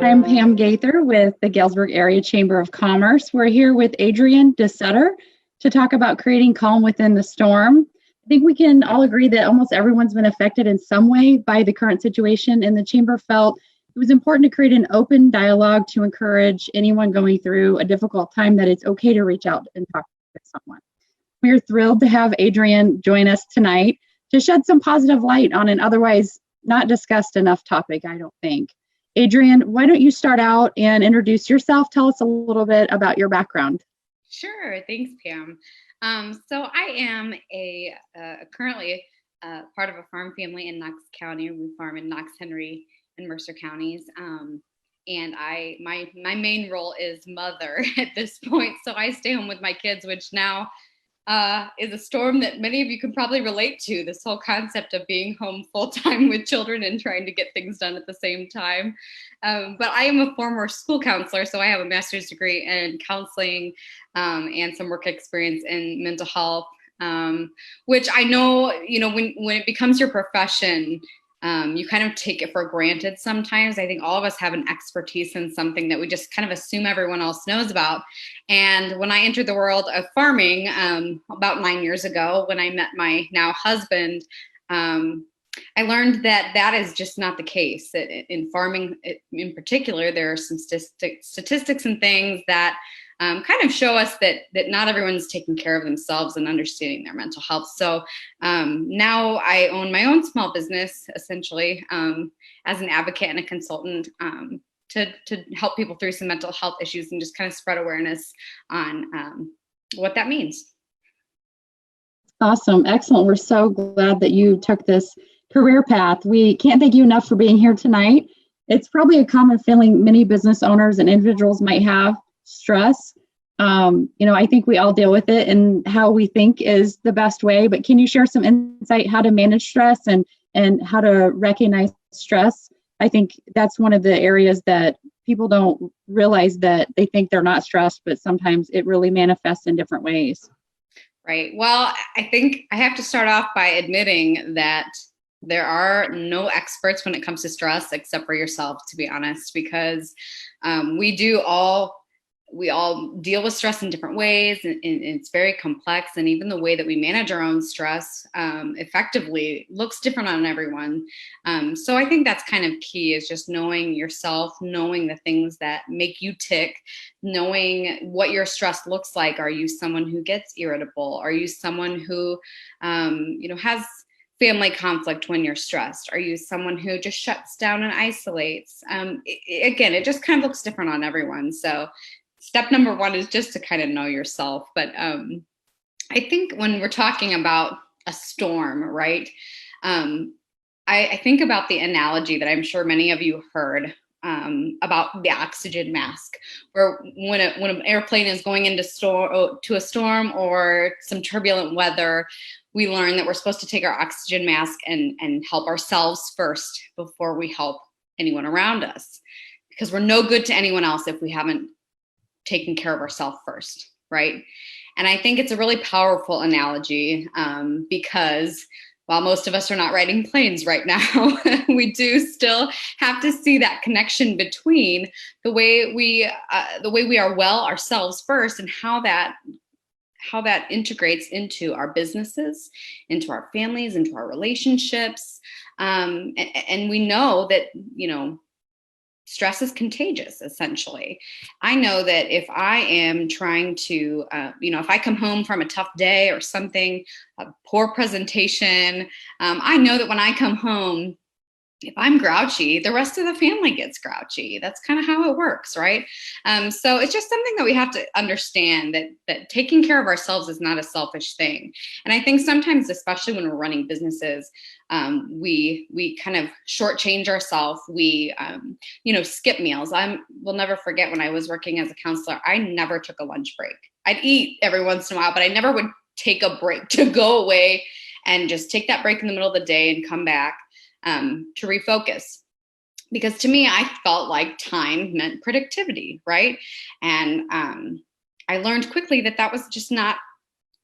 I'm Pam Gaither with the Galesburg Area Chamber of Commerce. We're here with Adrienne DeSutter to talk about creating calm within the storm. I think we can all agree that almost everyone's been affected in some way by the current situation, and the Chamber felt it was important to create an open dialogue to encourage anyone going through a difficult time that it's okay to reach out and talk to someone. We're thrilled to have Adrienne join us tonight to shed some positive light on an otherwise not discussed enough topic, I don't think. Adrienne, why don't you start out and introduce yourself? Tell us a little bit about your background. Sure. Thanks, Pam. So I am currently part of a farm family in Knox County. We farm in Knox, Henry, and Mercer counties. And my main role is mother at this point. So I stay home with my kids, which now is a storm that many of you can probably relate to, this whole concept of being home full time with children and trying to get things done at the same time. But I am a former school counselor, so I have a master's degree in counseling and some work experience in mental health, which I know, when it becomes your profession, you kind of take it for granted sometimes. I think all of us have an expertise in something that we just kind of assume everyone else knows about. And when I entered the world of farming about 9 years ago, when I met my now husband, I learned that that is just not the case. In farming in particular, there are some statistics and things that kind of show us that not everyone's taking care of themselves and understanding their mental health. So now I own my own small business, essentially, as an advocate and a consultant to help people through some mental health issues and just kind of spread awareness on what that means. Awesome. Excellent. We're so glad that you took this career path. We can't thank you enough for being here tonight. It's probably a common feeling many business owners and individuals might have. Stress. I think we all deal with it, and how we think is the best way. But can you share some insight how to manage stress and how to recognize stress? I think that's one of the areas that people don't realize, that they think they're not stressed, but sometimes it really manifests in different ways. Right. Well, I think I have to start off by admitting that there are no experts when it comes to stress except for yourself, to be honest, because we all deal with stress in different ways, and it's very complex. And even the way that we manage our own stress effectively looks different on everyone. So I think that's kind of key, is just knowing yourself, knowing the things that make you tick, knowing what your stress looks like. Are you someone who gets irritable? Are you someone who, has family conflict when you're stressed? Are you someone who just shuts down and isolates? Again, it just kind of looks different on everyone. So step number one is just to kind of know yourself. But I think when we're talking about a storm, right, I think about the analogy that I'm sure many of you heard about the oxygen mask, where when an airplane is going into to a storm or some turbulent weather, we learn that we're supposed to take our oxygen mask and help ourselves first before we help anyone around us, because we're no good to anyone else if we haven't taking care of ourselves first, right? And I think it's a really powerful analogy because while most of us are not riding planes right now, we do still have to see that connection between the way we are well ourselves first, and how that integrates into our businesses, into our families, into our relationships. And we know that, stress is contagious, essentially. I know that if I am trying to, if I come home from a tough day or something, a poor presentation, I know that when I come home, if I'm grouchy, the rest of the family gets grouchy. That's kind of how it works, right? So it's just something that we have to understand, that taking care of ourselves is not a selfish thing. And I think sometimes, especially when we're running businesses, we kind of shortchange ourselves. We, skip meals. Will never forget when I was working as a counselor, I never took a lunch break. I'd eat every once in a while, but I never would take a break to go away and just take that break in the middle of the day and come back to refocus. Because to me, I felt like time meant productivity, right? And I learned quickly that was just not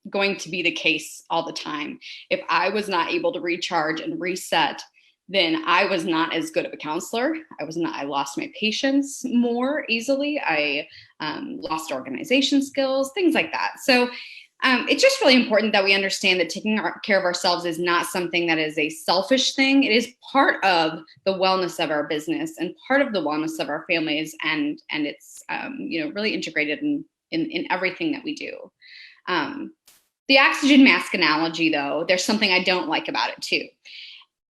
going to be the case all the time. If I was not able to recharge and reset then I was not as good of a counselor. I lost my patience more easily. I lost organization skills, things like that. So it's just really important that we understand that taking care of ourselves is not something that is a selfish thing. It is part of the wellness of our business and part of the wellness of our families. And it's, really integrated in everything that we do. The oxygen mask analogy, though, there's something I don't like about it too.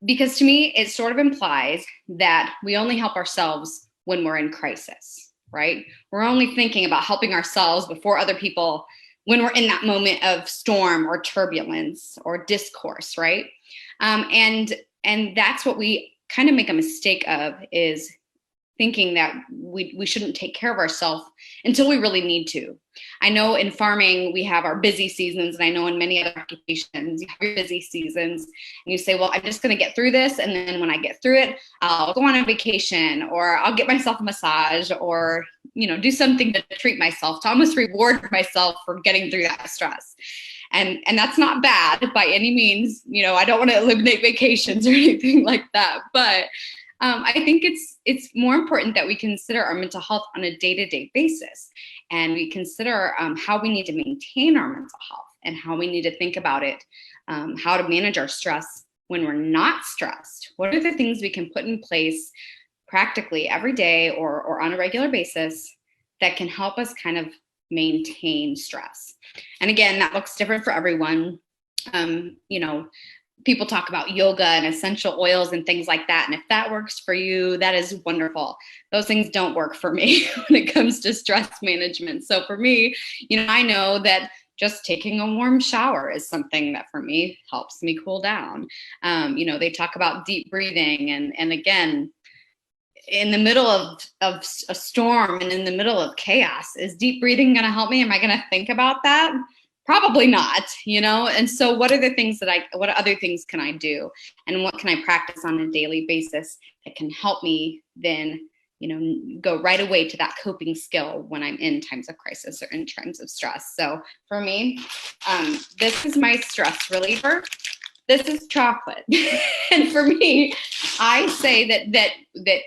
Because to me, it sort of implies that we only help ourselves when we're in crisis, right? We're only thinking about helping ourselves before other people, when we're in that moment of storm or turbulence or discourse, right? And that's what we kind of make a mistake of, is thinking that we shouldn't take care of ourselves until we really need to. I know in farming, we have our busy seasons, and I know in many other occupations, you have your busy seasons, and you say, well, I'm just going to get through this. And then when I get through it, I'll go on a vacation, or I'll get myself a massage, or, do something to treat myself, to almost reward myself for getting through that stress. And that's not bad by any means. I don't want to eliminate vacations or anything like that, but I think it's more important that we consider our mental health on a day-to-day basis, and we consider how we need to maintain our mental health and how we need to think about it, how to manage our stress when we're not stressed. What are the things we can put in place practically every day or on a regular basis that can help us kind of maintain stress? And again, that looks different for everyone. People talk about yoga and essential oils and things like that. And if that works for you, that is wonderful. Those things don't work for me when it comes to stress management. So for me, I know that just taking a warm shower is something that for me helps me cool down. They talk about deep breathing. And again, in the middle of a storm and in the middle of chaos, is deep breathing going to help me? Am I going to think about that? Probably not, And so what other things can I do? And what can I practice on a daily basis that can help me then, go right away to that coping skill when I'm in times of crisis or in times of stress? So for me, this is my stress reliever. This is chocolate. And for me, I say that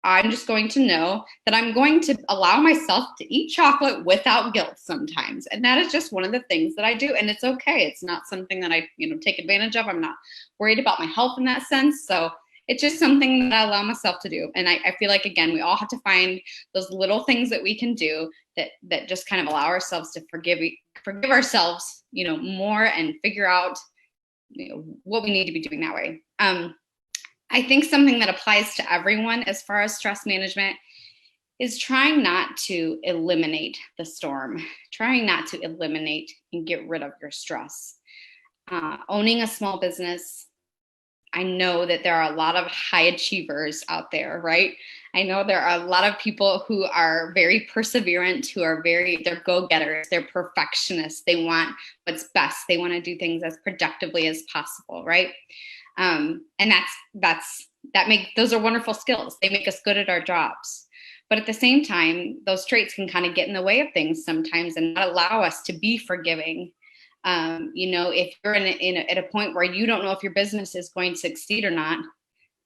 I'm just going to know that I'm going to allow myself to eat chocolate without guilt sometimes. And that is just one of the things that I do. And it's okay. It's not something that I, take advantage of. I'm not worried about my health in that sense. So it's just something that I allow myself to do. And I feel like, again, we all have to find those little things that we can do that just kind of allow ourselves to forgive ourselves, more, and figure out, what we need to be doing that way. I think something that applies to everyone as far as stress management is trying not to eliminate the storm, trying not to eliminate and get rid of your stress. Owning a small business, I know that there are a lot of high achievers out there, right? I know there are a lot of people who are very perseverant, who are they're go-getters, they're perfectionists. They want what's best. They want to do things as productively as possible, right? And those are wonderful skills. They make us good at our jobs. But at the same time, those traits can kind of get in the way of things sometimes and not allow us to be forgiving. If you're at a point where you don't know if your business is going to succeed or not,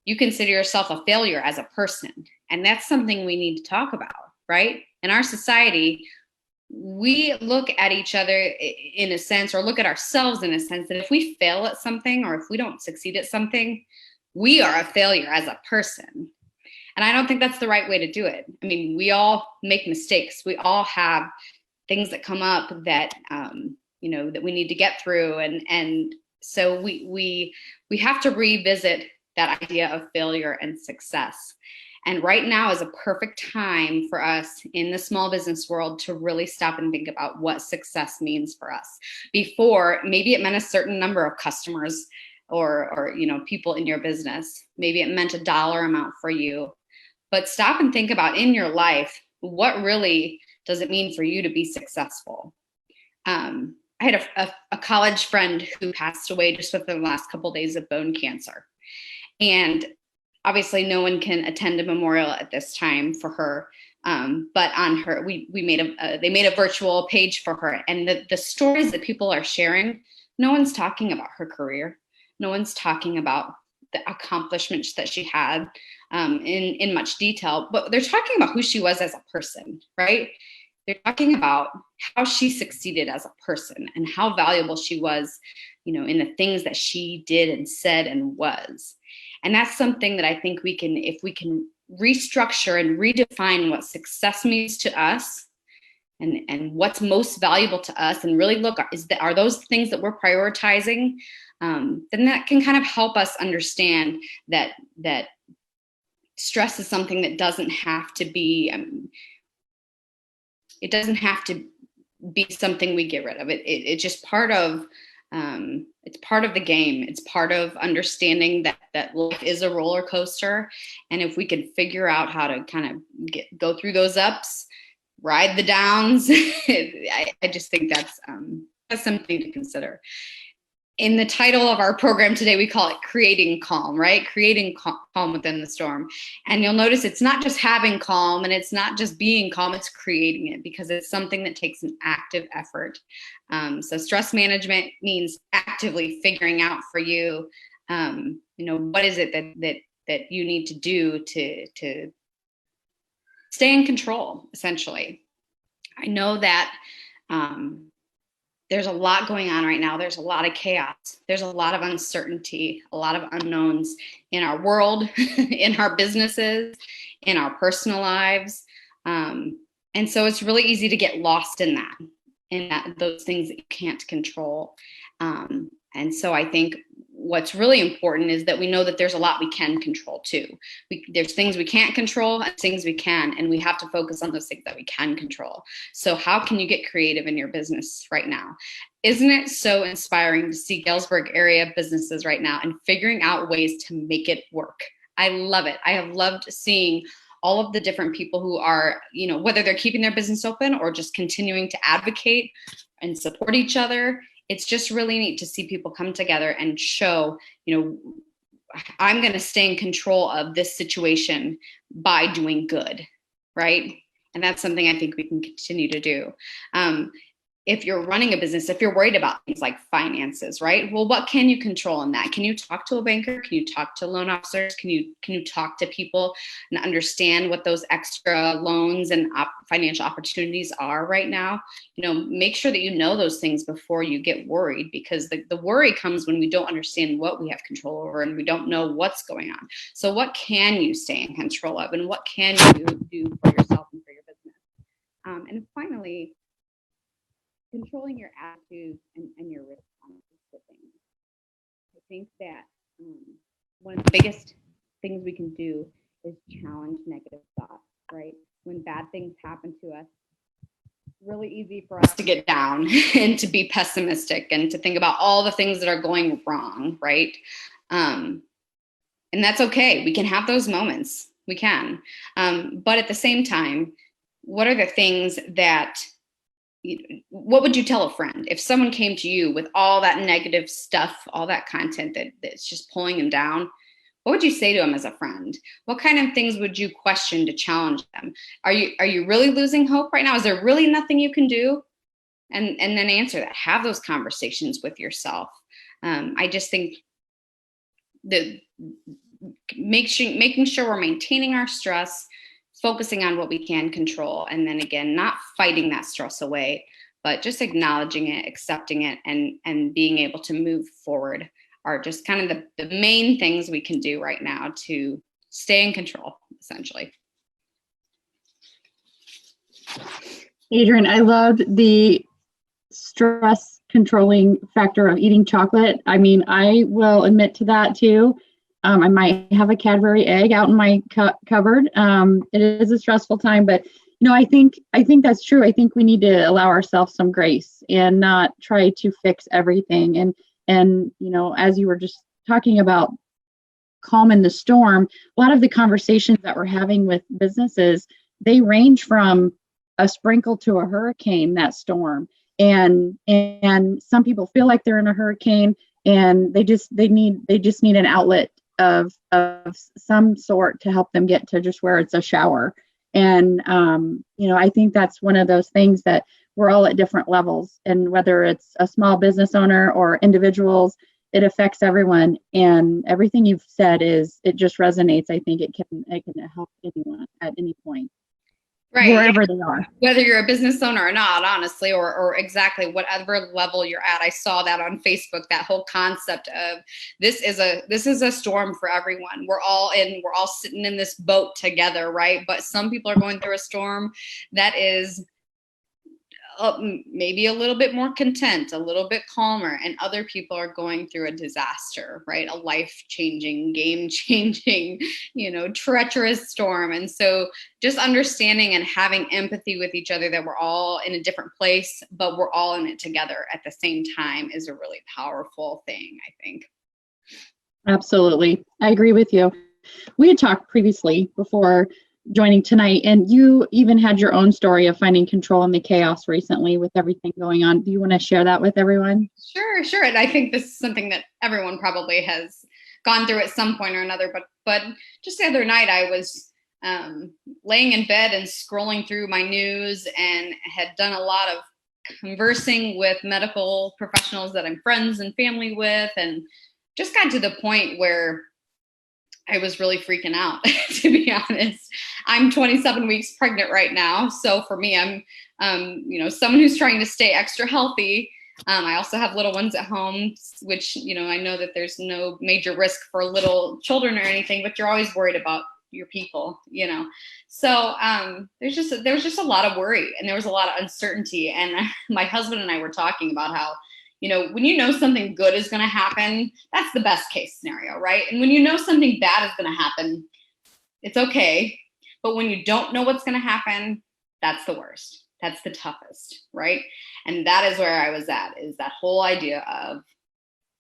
you consider yourself a failure as a person. And that's something we need to talk about, right? In our society, we look at each other in a sense, or look at ourselves in a sense, that if we fail at something or if we don't succeed at something, we are a failure as a person. And I don't think that's the right way to do it. I mean, we all make mistakes. We all have things that come up that, that we need to get through. And so we have to revisit that idea of failure and success. And right now is a perfect time for us in the small business world to really stop and think about what success means for us. Before, maybe it meant a certain number of customers or people in your business. Maybe it meant a dollar amount for you. But stop and think about, in your life, what really does it mean for you to be successful? I had a college friend who passed away just within the last couple of days of bone cancer. And obviously no one can attend a memorial at this time for her. But on her, they made a virtual page for her. And the stories that people are sharing, no one's talking about her career. No one's talking about the accomplishments that she had in much detail, but they're talking about who she was as a person, right? They're talking about how she succeeded as a person and how valuable she was, in the things that she did and said and was. And that's something that I think if we can restructure and redefine what success means to us and what's most valuable to us, and really look, are those things that we're prioritizing, then that can kind of help us understand that stress is something that doesn't have to be, it doesn't have to be something we get rid of. It's just part of, it's part of the game. It's part of understanding that life is a roller coaster. And if we can figure out how to kind of go through those ups, ride the downs, I just think that's something to consider. In the title of our program today, we call it Creating Calm, right? Creating calm within the storm. And you'll notice it's not just having calm and it's not just being calm, it's creating it, because it's something that takes an active effort. So stress management means actively figuring out for you, what is it that you need to do to stay in control, essentially. I know that there's a lot going on right now. There's a lot of chaos. There's a lot of uncertainty, a lot of unknowns in our world, in our businesses, in our personal lives. And so it's really easy to get lost in those things that you can't control. And so I think what's really important is that we know that there's a lot we can control too. There's things we can't control and things we can, and we have to focus on those things that we can control. So how can you get creative in your business right now? Isn't it so inspiring to see Galesburg area businesses right now and figuring out ways to make it work? I love it. I have loved seeing all of the different people who are, whether they're keeping their business open or just continuing to advocate and support each other. It's just really neat to see people come together and show, I'm going to stay in control of this situation by doing good, right? And that's something I think we can continue to do. If you're running a business, if you're worried about things like finances, right? Well, what can you control in that? Can you talk to a banker? Can you talk to loan officers? Can you talk to people and understand what those extra loans and financial opportunities are right now? Make sure that you know those things before you get worried, because the worry comes when we don't understand what we have control over and we don't know what's going on. So what can you stay in control of, and what can you do for yourself and for your business? And finally, controlling your attitudes and your responses to things. I think that one of the biggest things we can do is challenge negative thoughts, right? When bad things happen to us, it's really easy for us to get down and to be pessimistic and to think about all the things that are going wrong, right? And that's okay. We can have those moments. We can. But at the same time, what are the things that what would you tell a friend if someone came to you with all that negative stuff, all that content that's just pulling them down? What would you say to them as a friend? What kind of things would you question to challenge them? Are you really losing hope right now? Is there really nothing you can do? And then answer that. Have those conversations with yourself. I just think that making sure we're maintaining our stress, focusing on what we can control, and then again, not fighting that stress away, but just acknowledging it, accepting it, and being able to move forward are just kind of the main things we can do right now to stay in control, essentially. Adrienne, I loved the stress controlling factor of eating chocolate. I mean, I will admit to that too. I might have a Cadbury egg out in my cupboard. It is a stressful time, but I think that's true. I think we need to allow ourselves some grace and not try to fix everything. And as you were just talking about calm in the storm, a lot of the conversations that we're having with businesses, they range from a sprinkle to a hurricane, that storm. And some people feel like they're in a hurricane and they just need an outlet of some sort to help them get to just where it's a shower. And I think that's one of those things that we're all at different levels, and whether it's a small business owner or individuals, it affects everyone. And everything you've said it just resonates. I think it can help anyone at any point, right, wherever they are. Whether you're a business owner or not, honestly, or exactly whatever level you're at. I saw that on Facebook, that whole concept of this is a storm for everyone. We're all sitting in this boat together, right? But some people are going through a storm that is maybe a little bit more content, a little bit calmer, and other people are going through a disaster, right? A life-changing, game-changing, treacherous storm. And so just understanding and having empathy with each other, that we're all in a different place, but we're all in it together at the same time, is a really powerful thing, I think. Absolutely. I agree with you. We had talked previously before joining tonight, and you even had your own story of finding control in the chaos recently with everything going on. Do you want to share that with everyone? Sure. And I think this is something that everyone probably has gone through at some point or another. But just the other night, I was laying in bed and scrolling through my news, and had done a lot of conversing with medical professionals that I'm friends and family with, and just got to the point where I was really freaking out, to be honest. I'm 27 weeks pregnant right now. So for me, I'm, someone who's trying to stay extra healthy. I also have little ones at home, which, I know that there's no major risk for little children or anything, but you're always worried about your people, So there was just a lot of worry, and there was a lot of uncertainty. And my husband and I were talking about how, when something good is going to happen, that's the best case scenario, right? And when something bad is going to happen, it's okay. But when you don't know what's going to happen, that's the worst. That's the toughest, right? And that is where I was at, is that whole idea of,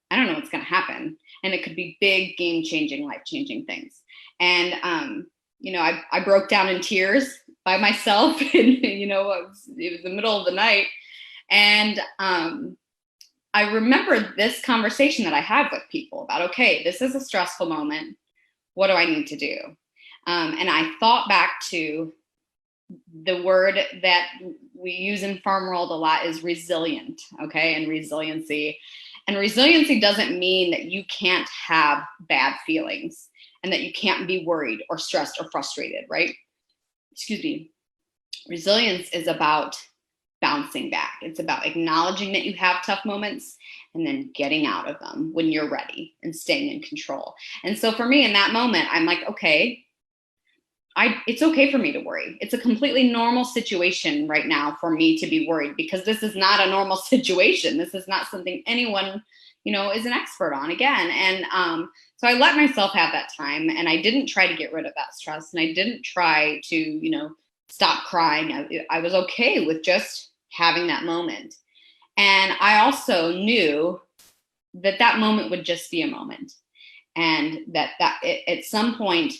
I don't know what's going to happen. And it could be big, game-changing, life-changing things. And, I broke down in tears by myself. And, it was the middle of the night. And, I remember this conversation that I had with people about, okay, this is a stressful moment. What do I need to do? And I thought back to the word that we use in farm world a lot is resilient, okay, and resiliency. And resiliency doesn't mean that you can't have bad feelings and that you can't be worried or stressed or frustrated, right? Excuse me. Resilience is about bouncing back. It's about acknowledging that you have tough moments and then getting out of them when you're ready and staying in control. And so for me in that moment, I'm like, okay, it's okay for me to worry. It's a completely normal situation right now for me to be worried, because this is not a normal situation. This is not something anyone, is an expert on again. And so I let myself have that time, and I didn't try to get rid of that stress, and I didn't try to, stop crying. I was okay with just having that moment. And I also knew that moment would just be a moment, and that at some point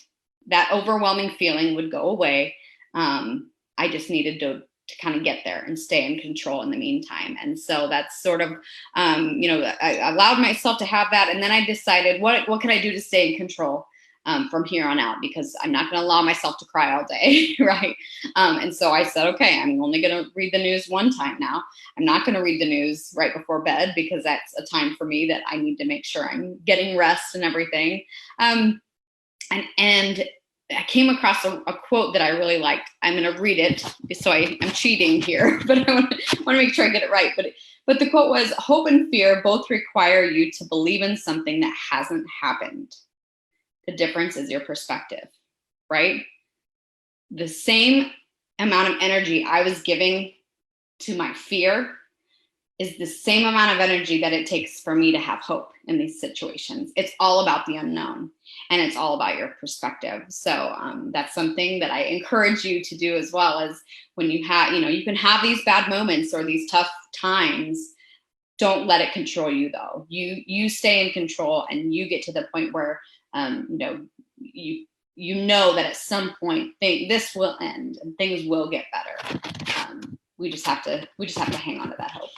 that overwhelming feeling would go away. I just needed to kind of get there and stay in control in the meantime. And so that's sort of, I allowed myself to have that. And then I decided, what can I do to stay in control from here on out, because I'm not going to allow myself to cry all day, right? And so I said, okay, I'm only going to read the news one time now. I'm not going to read the news right before bed, because that's a time for me that I need to make sure I'm getting rest and everything. And I came across a quote that I really liked. I'm going to read it, so I'm cheating here, but I want to make sure I get it right. But the quote was, "Hope and fear both require you to believe in something that hasn't happened. The difference is your perspective," right? The same amount of energy I was giving to my fear is the same amount of energy that it takes for me to have hope in these situations. It's all about the unknown, and it's all about your perspective. So that's something that I encourage you to do as well, as when you have, you can have these bad moments or these tough times. Don't let it control you, though. You stay in control, and you get to the point where you know that at some point this will end and things will get better. We just have to hang on to that hope.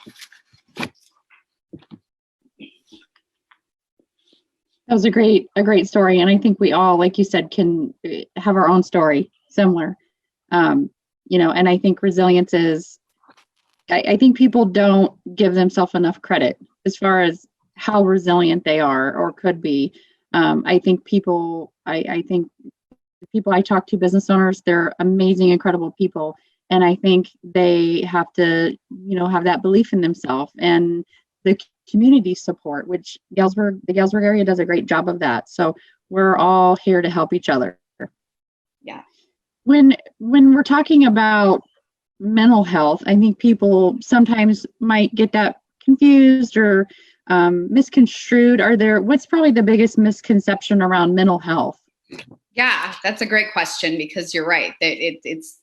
That was a great story, and I think we all, like you said, can have our own story similar. And I think resilience is. I think people don't give themselves enough credit as far as how resilient they are or could be. I think I think the people I talk to, business owners, they're amazing, incredible people. And I think they have to, have that belief in themselves and the community support, which the Galesburg area does a great job of that. So we're all here to help each other. Yeah. When we're talking about mental health, I think people sometimes might get that confused or misconstrued. What's probably the biggest misconception around mental health? Yeah, that's a great question, because you're right. It's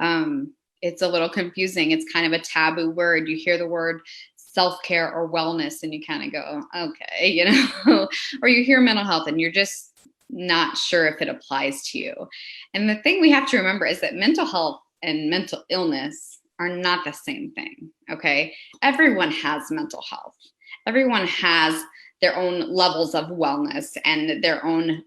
a little confusing. It's kind of a taboo word. You hear the word self-care or wellness and you kind of go, okay, or you hear mental health and you're just not sure if it applies to you. And the thing we have to remember is that mental health and mental illness are not the same thing. Okay. Everyone has mental health. Everyone has their own levels of wellness and their own,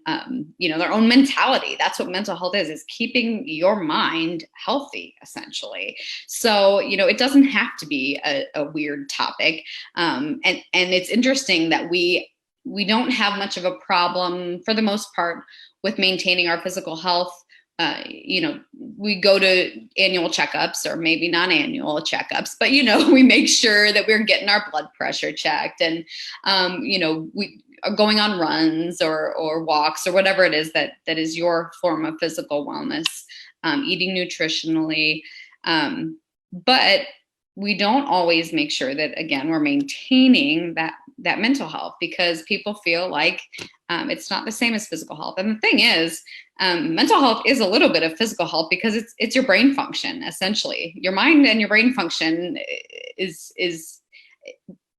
their own mentality. That's what mental health is keeping your mind healthy, essentially. So, it doesn't have to be a weird topic. And it's interesting that we don't have much of a problem, for the most part, with maintaining our physical health. We go to annual checkups, or maybe non-annual checkups, but, we make sure that we're getting our blood pressure checked, and, we are going on runs or walks or whatever it is that is your form of physical wellness, eating nutritionally. But we don't always make sure that, again, we're maintaining that mental health, because people feel like it's not the same as physical health. And the thing is, mental health is a little bit of physical health, because it's your brain function, essentially. Your mind and your brain function is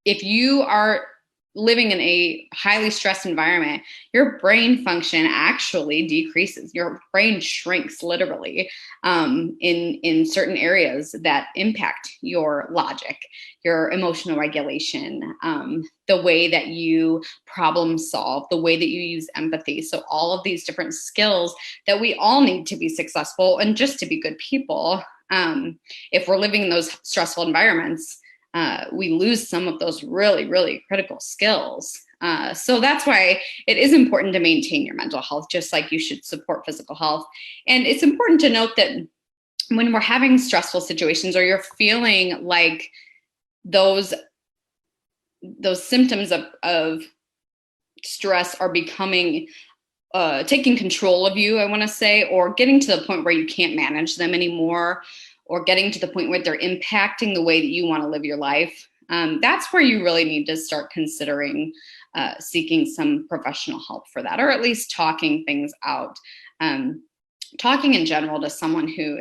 if you are living in a highly stressed environment, your brain function actually decreases. Your brain shrinks, literally, in certain areas that impact your logic, your emotional regulation, the way that you problem solve, the way that you use empathy. So all of these different skills that we all need to be successful and just to be good people. If we're living in those stressful environments, we lose some of those really, really critical skills. So that's why it is important to maintain your mental health, just like you should support physical health. And it's important to note that when we're having stressful situations, or you're feeling like those symptoms of stress are becoming, taking control of you, I want to say, or getting to the point where you can't manage them anymore, or getting to the point where they're impacting the way that you want to live your life, that's where you really need to start considering seeking some professional help for that, or at least talking things out. Talking in general to someone who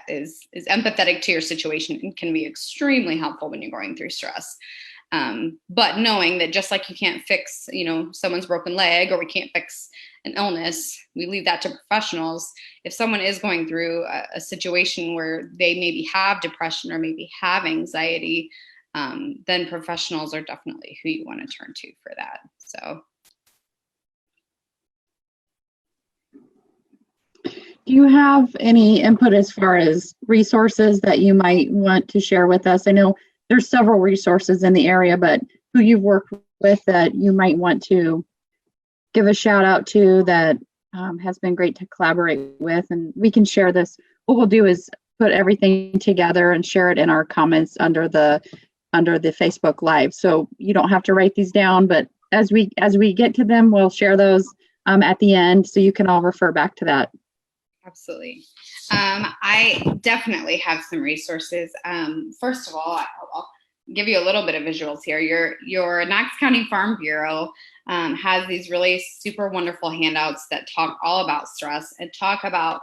is empathetic to your situation can be extremely helpful when you're going through stress. But knowing that just like you can't fix, someone's broken leg, or we can't fix an illness, we leave that to professionals. If someone is going through a situation where they maybe have depression or maybe have anxiety, then professionals are definitely who you want to turn to for that. So. Do you have any input as far as resources that you might want to share with us? I know there's several resources in the area, but who you've worked with that you might want to give a shout out to that has been great to collaborate with, and we can share this. What we'll do is put everything together and share it in our comments under the Facebook Live. So you don't have to write these down, but as we get to them, we'll share those at the end, so you can all refer back to that. Absolutely. I definitely have some resources. First of all, I'll give you a little bit of visuals here. Your Knox County Farm Bureau has these really super wonderful handouts that talk all about stress and talk about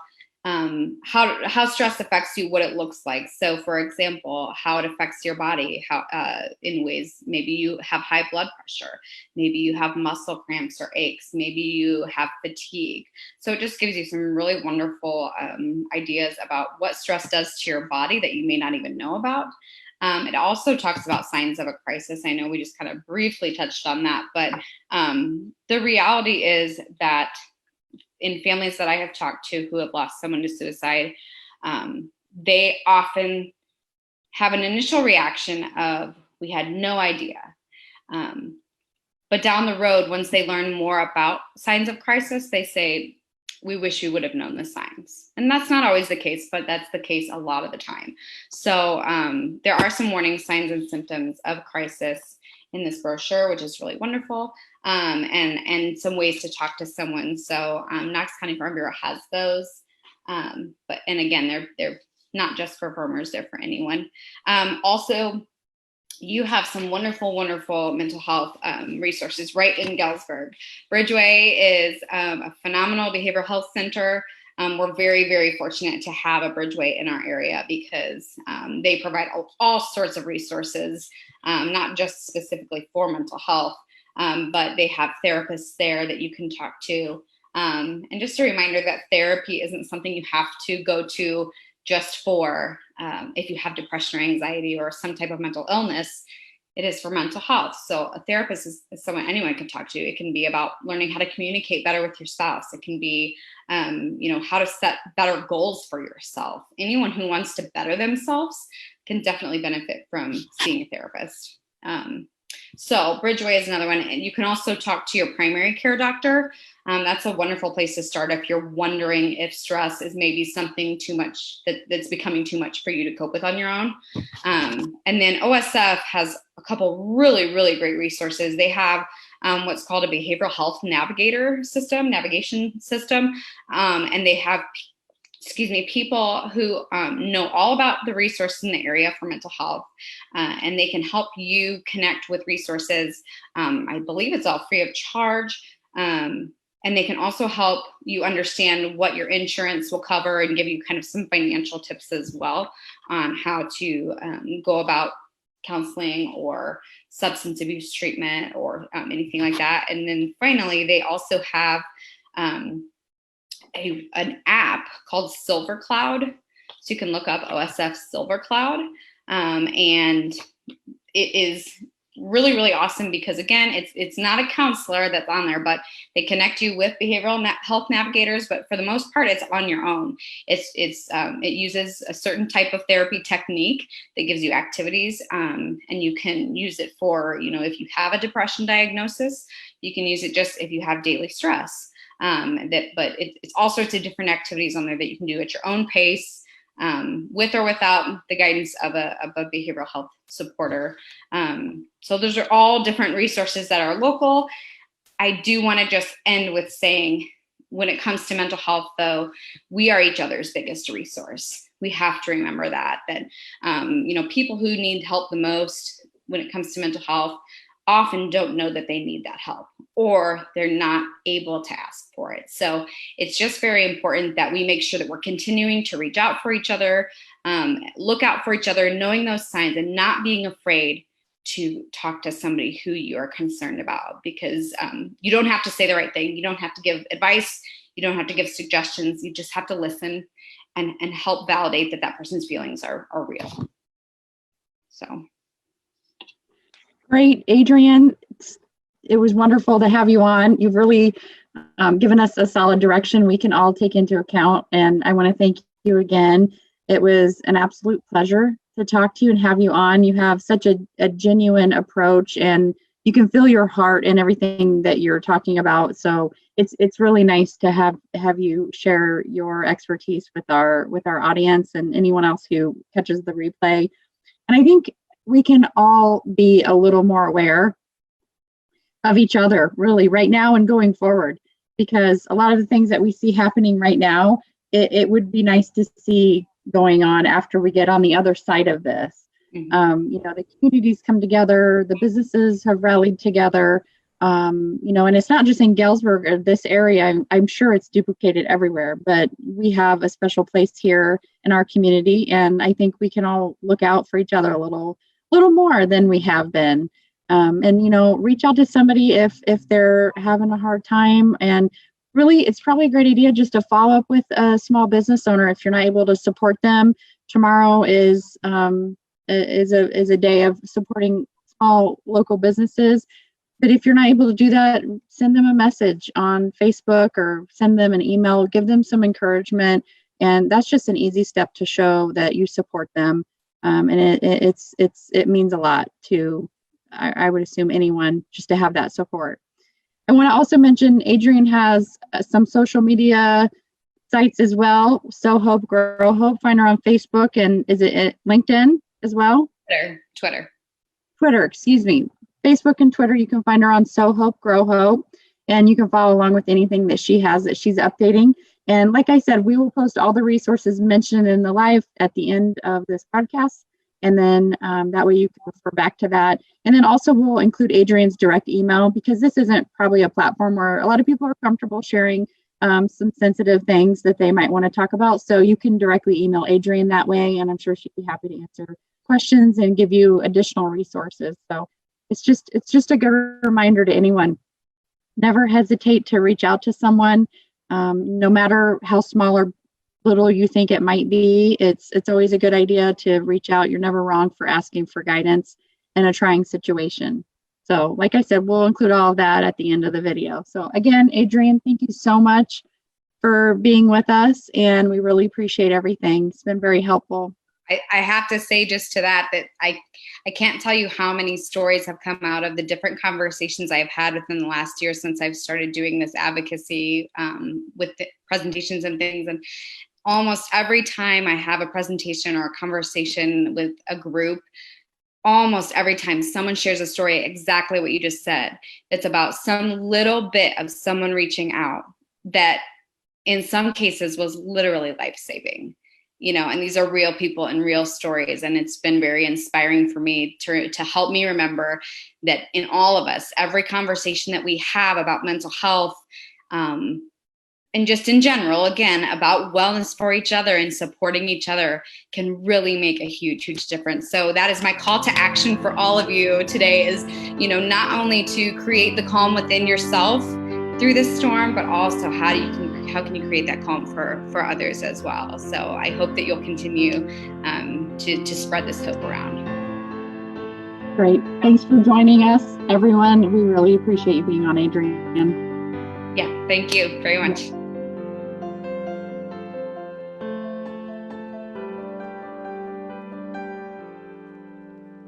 how stress affects you, what it looks like. So, for example, how it affects your body, how in ways, maybe you have high blood pressure, maybe you have muscle cramps or aches, maybe you have fatigue. So it just gives you some really wonderful ideas about what stress does to your body that you may not even know about. It also talks about signs of a crisis. I know we just kind of briefly touched on that, but the reality is that in families that I have talked to who have lost someone to suicide, they often have an initial reaction of, we had no idea. But down the road, once they learn more about signs of crisis, they say, we wish you would have known the signs. And that's not always the case, but that's the case a lot of the time. So there are some warning signs and symptoms of crisis in this brochure, which is really wonderful, and some ways to talk to someone. So Knox County Farm Bureau has those. And again, they're not just for farmers, they're for anyone. Also, you have some wonderful, wonderful mental health resources right in Galesburg. Bridgeway is a phenomenal behavioral health center. We're very, very fortunate to have a Bridgeway in our area because they provide all sorts of resources, not just specifically for mental health, but they have therapists there that you can talk to. And just a reminder that therapy isn't something you have to go to just for if you have depression or anxiety or some type of mental illness. It is for mental health. So a therapist is someone anyone can talk to. It can be about learning how to communicate better with your spouse. It can be, how to set better goals for yourself. Anyone who wants to better themselves can definitely benefit from seeing a therapist. So Bridgeway is another one. And you can also talk to your primary care doctor. That's a wonderful place to start if you're wondering if stress is maybe something too much that's becoming too much for you to cope with on your own. And then OSF has a couple really, really great resources. They have what's called a behavioral health navigation system. And they have people who know all about the resources in the area for mental health, and they can help you connect with resources. I believe it's all free of charge. And they can also help you understand what your insurance will cover and give you kind of some financial tips as well on how to go about counseling or substance abuse treatment or anything like that. And then finally, they also have an app called Silver Cloud. So you can look up OSF Silver Cloud. And it is really, really awesome because again, it's not a counselor that's on there, but they connect you with behavioral health navigators. But for the most part, it's on your own. It uses a certain type of therapy technique that gives you activities, and you can use it for, if you have a depression diagnosis, you can use it just if you have daily stress. But it's all sorts of different activities on there that you can do at your own pace, with or without the guidance of a behavioral health supporter. So those are all different resources that are local. I do want to just end with saying, when it comes to mental health, though, we are each other's biggest resource. We have to remember that people who need help the most when it comes to mental health often don't know that they need that help, or they're not able to ask for it. So it's just very important that we make sure that we're continuing to reach out for each other, look out for each other, knowing those signs and not being afraid to talk to somebody who you're concerned about, because you don't have to say the right thing. You don't have to give advice. You don't have to give suggestions. You just have to listen and help validate that person's feelings are real. So. Great, Adrienne. It was wonderful to have you on. You've really given us a solid direction we can all take into account. And I want to thank you again. It was an absolute pleasure to talk to you and have you on. You have such a genuine approach, and you can feel your heart in everything that you're talking about. So it's really nice to have you share your expertise with our audience and anyone else who catches the replay. And I think we can all be a little more aware of each other really right now and going forward, because a lot of the things that we see happening right now, it would be nice to see going on after we get on the other side of this. Mm-hmm. The communities come together, the businesses have rallied together, and it's not just in Galesburg or this area. I'm sure it's duplicated everywhere, but we have a special place here in our community, and I think we can all look out for each other a little more than we have been. And reach out to somebody if they're having a hard time. And really, it's probably a great idea just to follow up with a small business owner if you're not able to support them. Tomorrow is a day of supporting small local businesses. But if you're not able to do that, send them a message on Facebook or send them an email, give them some encouragement. And that's just an easy step to show that you support them. And it means a lot to I would assume anyone, just to have that support. I want to also mention Adrienne has some social media sites as well. So Hope, Grow Hope. Find her on Facebook, and is it LinkedIn as well? Twitter, excuse me. Facebook and Twitter, you can find her on So Hope, Grow Hope, and you can follow along with anything that she has that she's updating. And like I said, we will post all the resources mentioned in the live at the end of this podcast. And then that way you can refer back to that. And then also we'll include Adrienne's direct email, because this isn't probably a platform where a lot of people are comfortable sharing some sensitive things that they might want to talk about. So you can directly email Adrienne that way, and I'm sure she'd be happy to answer questions and give you additional resources. So it's just a good reminder to anyone. Never hesitate to reach out to someone, no matter how small or little you think it might be. It's always a good idea to reach out. You're never wrong for asking for guidance in a trying situation. So like I said, we'll include all of that at the end of the video. So again, Adrienne, thank you so much for being with us, and we really appreciate everything. It's been very helpful. I have to say just to that I can't tell you how many stories have come out of the different conversations I've had within the last year since I've started doing this advocacy with the presentations and things. And almost every time I have a presentation or a conversation with a group, almost every time someone shares a story, exactly what you just said. It's about some little bit of someone reaching out that in some cases was literally life-saving. And these are real people and real stories. And it's been very inspiring for me to help me remember that in all of us, every conversation that we have about mental health, and just in general, again, about wellness for each other and supporting each other can really make a huge, huge difference. So that is my call to action for all of you today is, not only to create the calm within yourself through this storm, but also how can you create that calm for others as well. So I hope that you'll continue to spread this hope around. Great. Thanks for joining us, everyone. We really appreciate you being on, Adrienne. Yeah, thank you very much.